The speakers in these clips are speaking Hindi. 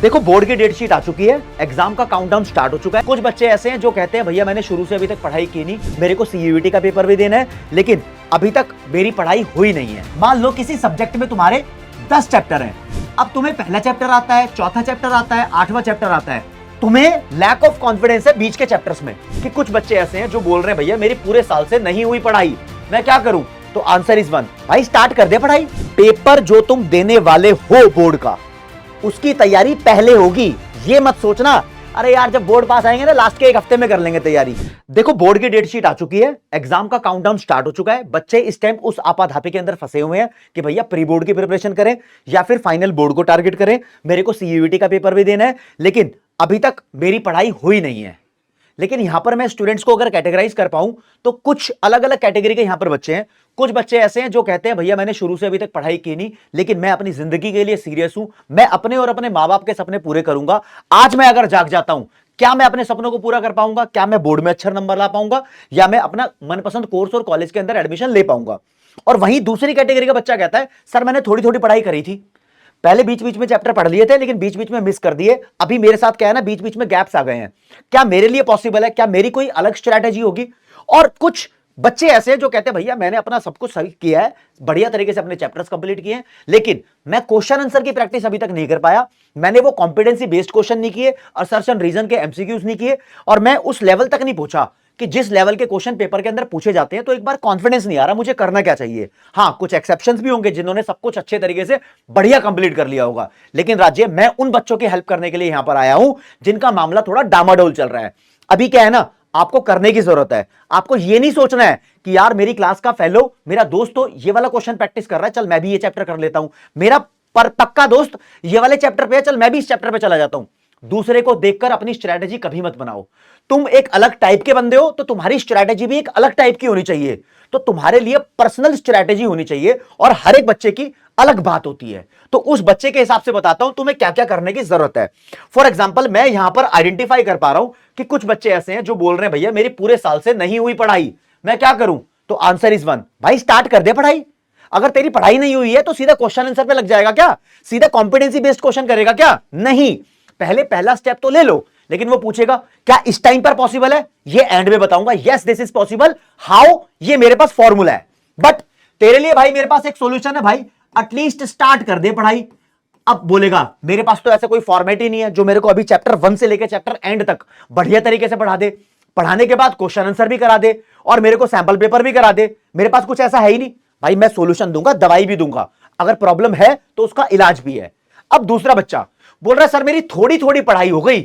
देखो बोर्ड की डेट शीट आ चुकी है, एग्जाम का काउंटडाउन स्टार्ट हो चुका है। कुछ बच्चे ऐसे हैं जो कहते हैं भैया मैंने शुरू से अभी तक पढ़ाई की नहीं, मेरे को सीयूईटी का पेपर भी देना है लेकिन अभी तक मेरी पढ़ाई हुई नहीं है। मान लो किसी सब्जेक्ट में तुम्हारे 10 चैप्टर हैं, अब तुम्हें पहला चैप्टर आता है, चौथा चैप्टर आता है, 8वां चैप्टर आता है, तुम्हें लैक ऑफ कॉन्फिडेंस है बीच के चैप्टर्स में कि कुछ बच्चे ऐसे हैं जो बोल रहे हैं भैया मेरी पूरे साल से नहीं हुई पढ़ाई, मैं क्या करूं? तो आंसर इज वन, भाई स्टार्ट कर दे पढ़ाई। पेपर जो तुम देने वाले हो बोर्ड का, उसकी तैयारी पहले होगी। ये मत सोचना अरे यार जब बोर्ड पास आएंगे ना लास्ट के एक हफ्ते में कर लेंगे तैयारी। देखो बोर्ड की डेट शीट आ चुकी है, एग्जाम का काउंटडाउन स्टार्ट हो चुका है। बच्चे इस टाइम उस आपाधापी के अंदर फंसे हुए हैं कि भैया प्री बोर्ड की प्रिपरेशन करें या फिर फाइनल बोर्ड को टारगेट करें, मेरे को सीयूईटी का पेपर भी देना है लेकिन अभी तक मेरी पढ़ाई हुई नहीं है। लेकिन यहां पर मैं स्टूडेंट्स को अगर कैटेगराइज कर पाऊं तो कुछ अलग अलग कैटेगरी के यहां पर बच्चे हैं। कुछ बच्चे ऐसे हैं जो कहते हैं भैया मैंने शुरू से अभी तक पढ़ाई की नहीं लेकिन मैं अपनी जिंदगी के लिए सीरियस हूं, मैं अपने और अपने मां बाप के सपने पूरे करूंगा। आज मैं अगर जाग जाता हूं, क्या मैं अपने सपनों को पूरा कर पाऊंगा? क्या मैं बोर्ड में अच्छा नंबर ला पाऊंगा या मैं अपना मनपसंद कोर्स और कॉलेज के अंदर एडमिशन ले पाऊंगा? और वहीं दूसरी कैटेगरी का बच्चा कहता है सर मैंने थोड़ी थोड़ी पढ़ाई करी थी, पहले बीच बीच में चैप्टर पढ़ लिए थे लेकिन बीच बीच में मिस कर दिए, अभी मेरे साथ क्या है ना बीच बीच में गैप्स आ गए हैं, क्या मेरे लिए पॉसिबल है? क्या मेरी कोई अलग स्ट्रैटेजी होगी? और कुछ बच्चे ऐसे हैं जो कहते हैं भैया मैंने अपना सब कुछ सही किया है, बढ़िया तरीके से अपने चैप्टर्स कंप्लीट किए हैं लेकिन मैं क्वेश्चन आंसर की प्रैक्टिस अभी तक नहीं कर पाया, मैंने वो कॉम्पिटेंसी बेस्ड क्वेश्चन नहीं किए, असर्शन रीजन के एमसीक्यूज नहीं किए और मैं उस लेवल तक नहीं पहुंचा कि जिस लेवल के क्वेश्चन पेपर के अंदर पूछे जाते हैं। तो एक बार कॉन्फिडेंस नहीं आ रहा मुझे करना क्या चाहिए। हां कुछ एक्सेप्शंस भी होंगे जिन्होंने सब कुछ अच्छे तरीके से बढ़िया कंप्लीट कर लिया होगा, लेकिन राज्य मैं उन बच्चों की हेल्प करने के लिए यहां पर आया हूं जिनका मामला थोड़ा डामाडोल चल रहा है। अभी क्या है ना, आपको करने की जरूरत है, आपको यह नहीं सोचना है कि यार मेरी क्लास का फेलो मेरा दोस्त तो ये वाला क्वेश्चन प्रैक्टिस कर रहा है, चल मैं भी ये चैप्टर कर लेता हूं, मेरा पर पक्का दोस्त ये वाले चैप्टर पे है, चल मैं भी इस चैप्टर पे चला जाता हूं। दूसरे को देखकर अपनी स्ट्रैटेजी कभी मत बनाओ। तुम एक अलग टाइप के बंदे हो तो तुम्हारी स्ट्रैटेजी भी एक अलग टाइप की होनी चाहिए, तो तुम्हारे लिए पर्सनल स्ट्रैटेजी होनी चाहिए और हर एक बच्चे की अलग बात होती है। तो उस बच्चे के हिसाब से बताता हूं तुम्हें क्या क्या करने की जरूरत है। फॉर एग्जाम्पल मैं यहां पर आइडेंटिफाई कर पा रहा हूं कि कुछ बच्चे ऐसे हैं जो बोल रहे हैं भैया मेरी पूरे साल से नहीं हुई पढ़ाई, मैं क्या करूं? तो आंसर इज वन, भाई स्टार्ट कर दे पढ़ाई। अगर तेरी पढ़ाई नहीं हुई है तो सीधा क्वेश्चन आंसर पे लग जाएगा क्या? सीधा कॉम्पिटेंसी बेस्ड क्वेश्चन करेगा क्या? नहीं, पहले पहला स्टेप तो ले लो, लेकिन वो पूछेगा क्या इस टाइम पर पॉसिबल है? ये एंड में बताऊंगा, yes this is possible, how, ये मेरे पास फॉर्मूला है। बट तेरे लिए भाई मेरे पास एक सॉल्यूशन है, भाई एटलीस्ट स्टार्ट कर दे पढ़ाई। अब बोलेगा मेरे पास तो ऐसा कोई फॉर्मेट ही नहीं है जो मेरे को अभी चैप्टर 1 से लेकर चैप्टर एंड तक बढ़िया तरीके से पढ़ा दे, पढ़ाने के बाद क्वेश्चन आंसर भी करा दे और मेरे को सैंपल पेपर भी करा दे। मेरे पास कुछ ऐसा है ही नहीं भाई, मैं सॉल्यूशन दूंगा, दवाई भी दूंगा, अगर प्रॉब्लम है तो उसका इलाज भी है। अब दूसरा बच्चा बोल रहा है सर मेरी थोड़ी थोड़ी पढ़ाई हो गई,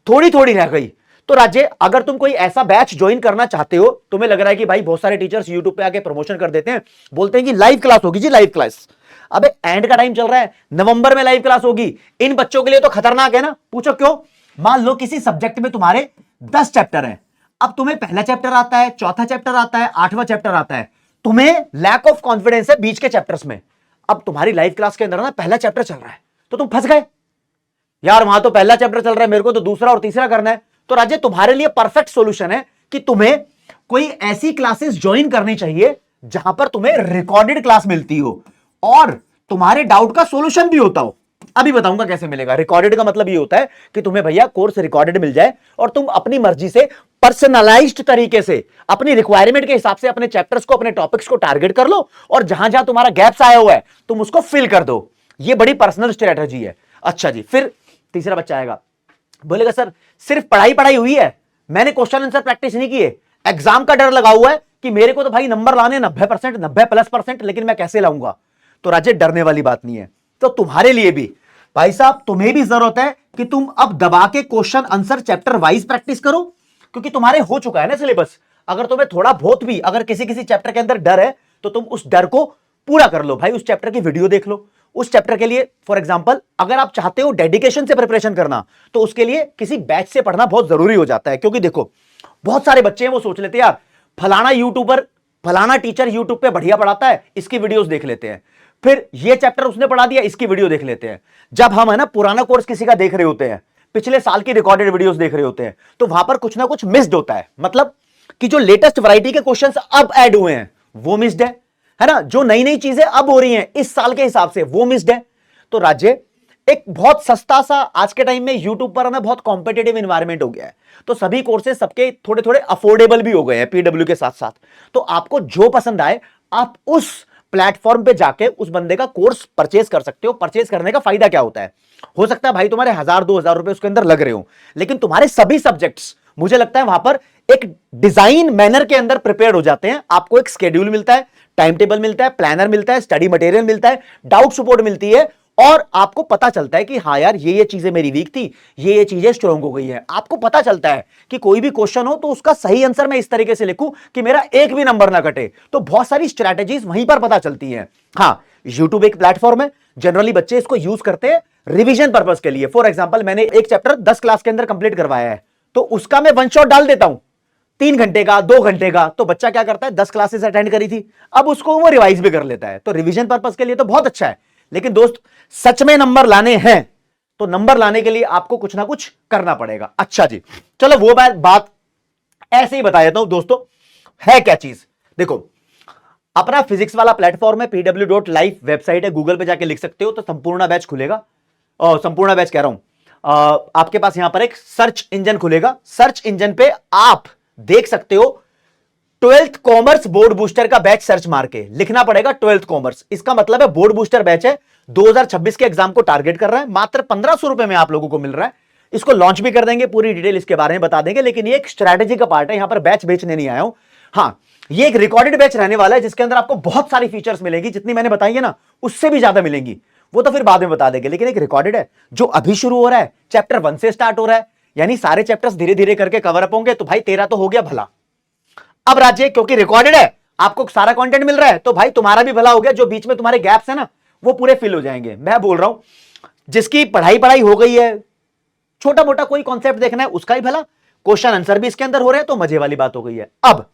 थोड़ी थोड़ी रह गई। तो राज्य अगर तुम कोई ऐसा बैच ज्वाइन करना चाहते हो, तुम्हें लग रहा है कि भाई बहुत सारे टीचर्स यूट्यूब पे आके प्रमोशन कर देते हैं, बोलते हैं कि लाइव क्लास होगी जी, लाइव क्लास। अबे एंड का टाइम चल रहा है, नवंबर में लाइव क्लास होगी, इन बच्चों के लिए तो खतरनाक है ना। पूछो क्यों? मान लो किसी सब्जेक्ट में तुम्हारे 10 चैप्टर हैं, अब तुम्हें पहला चैप्टर आता है, चौथा चैप्टर आता है, 8वां चैप्टर आता है, तुम्हें लैक ऑफ कॉन्फिडेंस है बीच के चैप्टर्स में। अब तुम्हारी लाइव क्लास के अंदर ना पहला चैप्टर चल रहा है तो तुम फंस गए, यार वहां तो पहला चैप्टर चल रहा है, मेरे को तो दूसरा और तीसरा करना है। तो राज्य तुम्हारे लिए परफेक्ट सॉल्यूशन है कि तुम्हें कोई ऐसी क्लासेस ज्वाइन करनी चाहिए जहां पर तुम्हें रिकॉर्डेड क्लास मिलती हो और तुम्हारे डाउट का सॉल्यूशन भी होता हो। अभी बताऊंगा कैसे मिलेगा। रिकॉर्डेड का मतलब ये होता है कि तुम्हें भैया कोर्स रिकॉर्डेड मिल जाए और तुम अपनी मर्जी से पर्सनलाइज्ड तरीके से अपनी रिक्वायरमेंट के हिसाब से अपने चैप्टर्स को, अपने टॉपिक्स को टारगेट कर लो और जहां जहां तुम्हारा गैप्स आया हुआ है तुम उसको फिल कर दो। ये बड़ी पर्सनल स्ट्रेटजी है। अच्छा जी, फिर तीसरा बच्चा आएगा, बोलेगा सर सिर्फ पढ़ाई पढ़ाई हुई है, मैंने क्वेश्चन आंसर प्रैक्टिस नहीं किए, एग्जाम का डर लगा हुआ है कि मेरे को तो भाई नंबर लाने 90%, 90+%, लेकिन मैं कैसे लाऊंगा? तो राज्य डरने वाली बात नहीं है। तो तुम्हारे लिए भी भाई साहब तुम्हें भी जरूरत है कि तुम अब दबा के question answer chapter wise practice करो, क्योंकि तुम्हारे हो चुका है ना सिलेबस। अगर तुम्हें थोड़ा बहुत भी अगर किसी किसी चैप्टर के अंदर डर है तो तुम उस डर को पूरा कर लो भाई, उस चैप्टर की वीडियो देख लो। उस चैप्टर के लिए फॉर एग्जांपल अगर आप चाहते हो डेडिकेशन से प्रिपरेशन करना तो उसके लिए किसी बैच से पढ़ना बहुत जरूरी हो जाता है। क्योंकि देखो बहुत सारे बच्चे हैं वो सोच लेते हैं यार फलाना यूट्यूबर, फलाना टीचर यूट्यूब पे बढ़िया पढ़ाता है, इसकी वीडियोस देख लेते हैं, फिर ये चैप्टर उसने पढ़ा दिया, इसकी वीडियो देख लेते हैं। जब हम है ना पुराना कोर्स किसी का देख रहे होते हैं, पिछले साल की रिकॉर्डेड वीडियोस देख रहे होते हैं, तो वहां पर कुछ ना कुछ मिस्ड होता है। मतलब कि जो लेटेस्ट वैरायटी के क्वेश्चंस अब ऐड हुए हैं वो मिस्ड है ना, जो नई नई चीजें अब हो रही हैं इस साल के हिसाब से वो मिस्ड है। तो राज्य एक बहुत सस्ता सा आज के टाइम में यूट्यूब पर ना बहुत कॉम्पिटेटिव इन्वायरमेंट हो गया है, तो सभी कोर्सेज सबके थोड़े थोड़े अफोर्डेबल भी हो गए हैं पीडब्ल्यू के साथ साथ। तो आपको जो पसंद आए आप उस प्लेटफॉर्म पे जाके उस बंदे का कोर्स परचेज कर सकते हो। परचेज करने का फायदा क्या होता है, हो सकता है भाई तुम्हारे 1000-2000 रुपए उसके अंदर लग रहे हो, लेकिन तुम्हारे सभी सब्जेक्ट्स मुझे लगता है वहां पर एक डिजाइन मैनर के अंदर प्रिपेयर हो जाते हैं। आपको एक स्केड्यूल मिलता है, टाइम टेबल मिलता है, प्लानर मिलता है, स्टडी मटेरियल मिलता है, डाउट सपोर्ट मिलती है, और आपको पता चलता है कि हाँ यार ये चीजें मेरी वीक थी, ये चीजें स्ट्रांग हो गई है। आपको पता चलता है कि कोई भी क्वेश्चन हो तो उसका सही आंसर मैं इस तरीके से लिखूं कि मेरा एक भी नंबर ना कटे। तो बहुत सारी स्ट्रैटेजीज वहीं पर पता चलती हैं। हाँ, यूट्यूब एक प्लेटफॉर्म है, जनरली बच्चे इसको यूज करते हैं रिवीजन पर्पस के लिए। फॉर एग्जाम्पल मैंने एक चैप्टर 10 क्लास के अंदर कंप्लीट करवाया है, तो उसका मैं वन शॉट डाल देता हूं 3 घंटे का, 2 घंटे का। तो बच्चा क्या करता है, 10 क्लासेस अटेंड करी थी, अब उसको वो रिवाइज भी कर लेता है। तो रिवीजन पर्पस के लिए तो बहुत अच्छा है, लेकिन दोस्त सच में नंबर लाने हैं तो नंबर लाने के लिए आपको कुछ ना कुछ करना पड़ेगा। अच्छा जी, चलो वो बात ऐसे ही बता देता हूं दोस्तों, है क्या चीज। देखो, अपना फिजिक्स वाला प्लेटफॉर्म है pw.live वेबसाइट है, गूगल पे जाके लिख सकते हो तो संपूर्ण बैच खुलेगा। और संपूर्ण बैच कह रहा हूं, आपके पास यहां पर एक सर्च इंजन खुलेगा, सर्च इंजन पे आप देख सकते हो 12th कॉमर्स बोर्ड बूस्टर का बैच सर्च मार के लिखना पड़ेगा 12th कॉमर्स। इसका मतलब है बोर्ड बूस्टर बैच है, 2026 के एग्जाम को टारगेट कर रहा है, मात्र 1500 रुपए में आप लोगों को मिल रहा है। इसको लॉन्च भी कर देंगे, पूरी डिटेल इसके बारे में बता देंगे, लेकिन ये एक स्ट्रैटेजी का पार्ट है, यहां पर बैच बेचने नहीं आया हूं। हाँ, ये एक रिकॉर्डेड बैच रहने वाला है जिसके अंदर आपको बहुत सारी फीचर्स मिलेंगी, जितनी मैंने बताई है ना उससे भी ज्यादा मिलेंगी, वो तो फिर बाद में बता देंगे। लेकिन एक रिकॉर्डेड है जो अभी शुरू हो रहा है, चैप्टर 1 से स्टार्ट हो रहा है, यानी सारे चैप्टर्स धीरे धीरे करके कवर अप होंगे। तो भाई तेरा तो हो गया भला। अब राज्य क्योंकि रिकॉर्डेड है, आपको सारा कंटेंट मिल रहा है, तो भाई तुम्हारा भी भला हो गया। जो बीच में तुम्हारे गैप्स है ना वो पूरे फिल हो जाएंगे। मैं बोल रहा हूं जिसकी पढ़ाई हो गई है, छोटा मोटा कोई कॉन्सेप्ट देखना है उसका ही भला, क्वेश्चन आंसर भी इसके अंदर हो रहे हैं, तो मजे वाली बात हो गई है। अब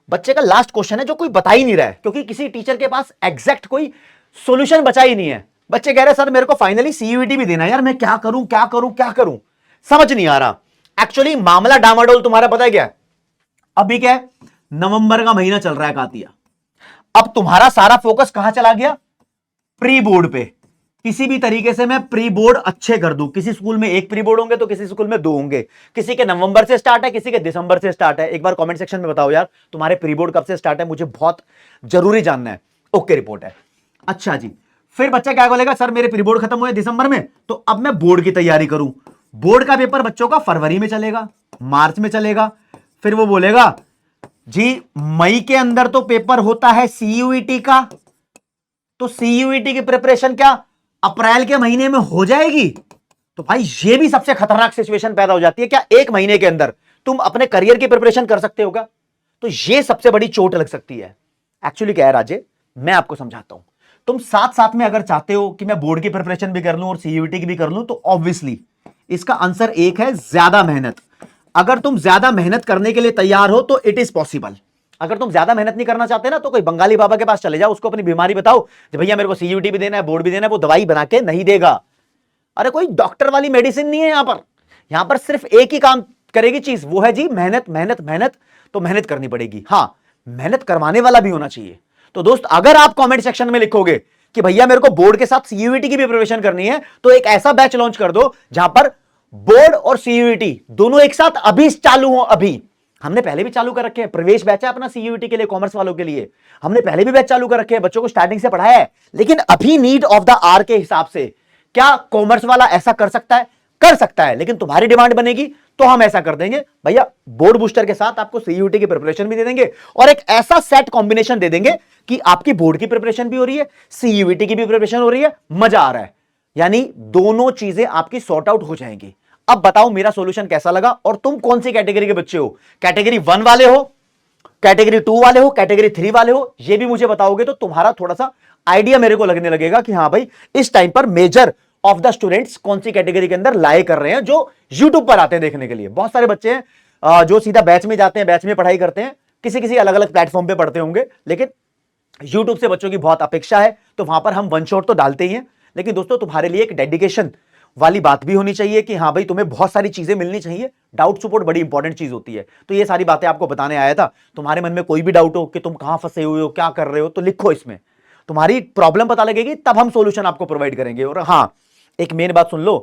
बच्चे का लास्ट क्वेश्चन है जो कोई बता ही नहीं रहा है, क्योंकि किसी टीचर के पास एग्जैक्ट कोई सॉल्यूशन बचा ही नहीं है। बच्चे कह रहे हैं सर मेरे को फाइनली सीयूईटी भी देना है, यार मैं क्या करूं क्या करूं क्या करूं, समझ नहीं आ रहा। एक्चुअली मामला डामाडोल तुम्हारा पता है क्या है, अभी क्या है, नवंबर का महीना चल रहा है कातिया, अब तुम्हारा सारा फोकस कहां चला गया, प्री बोर्ड पे। किसी भी तरीके से मैं प्री बोर्ड अच्छे कर दूं। किसी स्कूल में 1 प्री बोर्ड होंगे तो किसी स्कूल में 2 होंगे, किसी के नवंबर से स्टार्ट है, किसी के दिसंबर से स्टार्ट है। एक बार कमेंट सेक्शन में बताओ यार तुम्हारे प्री बोर्ड कब से स्टार्ट है, मुझे बहुत जरूरी जानना है। ओके, रिपोर्ट है। अच्छा जी, फिर बच्चा क्या बोलेगा, सर मेरे प्री बोर्ड खत्म हुए दिसंबर में, तो अब मैं बोर्ड की तैयारी करूं। बोर्ड का पेपर बच्चों का फरवरी में चलेगा, मार्च में चलेगा। फिर वो बोलेगा जी मई के अंदर तो पेपर होता है सीयूईटी का, तो सीयूईटी की प्रिपरेशन क्या अप्रैल के महीने में हो जाएगी। तो भाई ये भी सबसे खतरनाक सिचुएशन पैदा हो जाती है, क्या 1 महीने के अंदर तुम अपने करियर की प्रिपरेशन कर सकते हो क्या? तो ये सबसे बड़ी चोट लग सकती है। एक्चुअली क्या है राजे, मैं आपको समझाता हूं। तुम साथ साथ में अगर चाहते हो कि मैं बोर्ड की प्रिपरेशन भी कर लूं और सीयूईटी की भी कर लूं, तो ऑब्वियसली इसका आंसर एक है, ज्यादा मेहनत। अगर तुम ज्यादा मेहनत करने के लिए तैयार हो तो इट इज पॉसिबल। अगर तुम ज्यादा मेहनत नहीं करना चाहते ना, तो कोई बंगाली बाबा के पास चले जाओ, उसको अपनी बीमारी बताओ कि भैया मेरे को सीयूटी भी देना है, बोर्ड भी देना है, वो दवाई बना के नहीं देगा। अरे कोई डॉक्टर वाली मेडिसिन नहीं है यहां पर सिर्फ एक ही काम करेगी चीज, वो है जी मेहनत मेहनत मेहनत। तो मेहनत करनी पड़ेगी, हाँ मेहनत करवाने वाला भी होना चाहिए। तो दोस्त अगर आप कमेंट सेक्शन में लिखोगे कि भैया मेरे को बोर्ड के साथ सीयूईटी की भी प्रिपरेशन करनी है, तो एक ऐसा बैच लॉन्च कर दो जहां पर बोर्ड और सीयूईटी दोनों एक साथ अभी चालू हो। अभी हमने पहले भी चालू कर रखे हैं, प्रवेश बैच है अपना सीयूईटी के लिए, कॉमर्स वालों के लिए हमने पहले भी बैच चालू कर रखे हैं, बच्चों को स्टार्टिंग से पढ़ाया है। लेकिन अभी नीड ऑफ द आर के हिसाब से क्या कॉमर्स वाला ऐसा कर सकता है? कर सकता है, लेकिन तुम्हारी डिमांड बनेगी तो हम ऐसा कर देंगे भैया, बोर्ड बूस्टर के साथ आपको सीयूईटी की प्रिपरेशन भी दे देंगे और एक ऐसा सेट कॉम्बिनेशन दे देंगे कि आपकी बोर्ड की प्रिपरेशन भी हो रही है, सीयूईटी की भी प्रिपरेशन हो रही है, मजा आ रहा है। यानी दोनों चीजें आपकी सॉर्ट आउट हो जाएंगी। अब बताओ मेरा सॉल्यूशन कैसा लगा और तुम कौन सी कैटेगरी के बच्चे हो, कैटेगरी 1 वाले हो, कैटेगरी 2 वाले हो, कैटेगरी 3 वाले हो, ये भी मुझे बताओगे तो तुम्हारा थोड़ा सा आइडिया मेरे को लगने लगेगा कि हाँ भाई इस टाइम पर मेजर ऑफ द स्टूडेंट्स कौन सी कैटेगरी के अंदर लाए कर रहे हैं, जो यूट्यूब पर आते हैं देखने के लिए। बहुत सारे बच्चे हैं जो सीधा बैच में जाते हैं, बैच में पढ़ाई करते हैं, किसी किसी अलग अलग प्लेटफॉर्म पे पढ़ते होंगे, लेकिन यूट्यूब से बच्चों की बहुत अपेक्षा है, तो वहां पर हम वन शॉट तो डालते ही हैं। लेकिन दोस्तों तुम्हारे लिए एक डेडिकेशन वाली बात भी होनी चाहिए कि हाँ भाई तुम्हें बहुत सारी चीजें मिलनी चाहिए, डाउट सपोर्ट बड़ी इंपॉर्टेंट चीज होती है। तो ये सारी बातें आपको बताने आया था। तुम्हारे मन में कोई भी डाउट हो कि तुम कहां फंसे हुए हो, क्या कर रहे हो, तो लिखो, इसमें तुम्हारी प्रॉब्लम पता लगेगी, तब हम सॉल्यूशन आपको प्रोवाइड करेंगे। और हाँ, एक मेन बात सुन लो,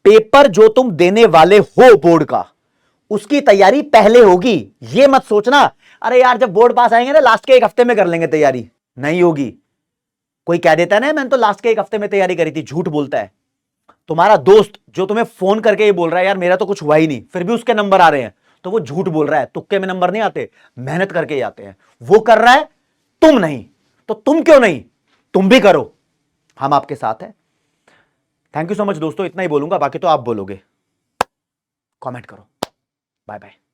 पेपर जो तुम देने वाले हो बोर्ड का, उसकी तैयारी पहले होगी। ये मत सोचना अरे यार जब बोर्ड पास आएंगे ना लास्ट के एक हफ्ते में कर लेंगे तैयारी, नहीं होगी। कोई कह देता है ना मैंने तो लास्ट के एक हफ्ते में तैयारी करी थी, झूठ बोलता है। तुम्हारा दोस्त जो तुम्हें फोन करके ये बोल रहा है यार मेरा तो कुछ हुआ ही नहीं, फिर भी उसके नंबर आ रहे हैं, तो वो झूठ बोल रहा है। तुक्के में नंबर नहीं आते, मेहनत करके ही आते हैं। वो कर रहा है, तुम नहीं, तो तुम क्यों नहीं, तुम भी करो, हम आपके साथ हैं। थैंक यू सो मच दोस्तों, इतना ही बोलूंगा, बाकी तो आप बोलोगे। कमेंट करो। Bye bye.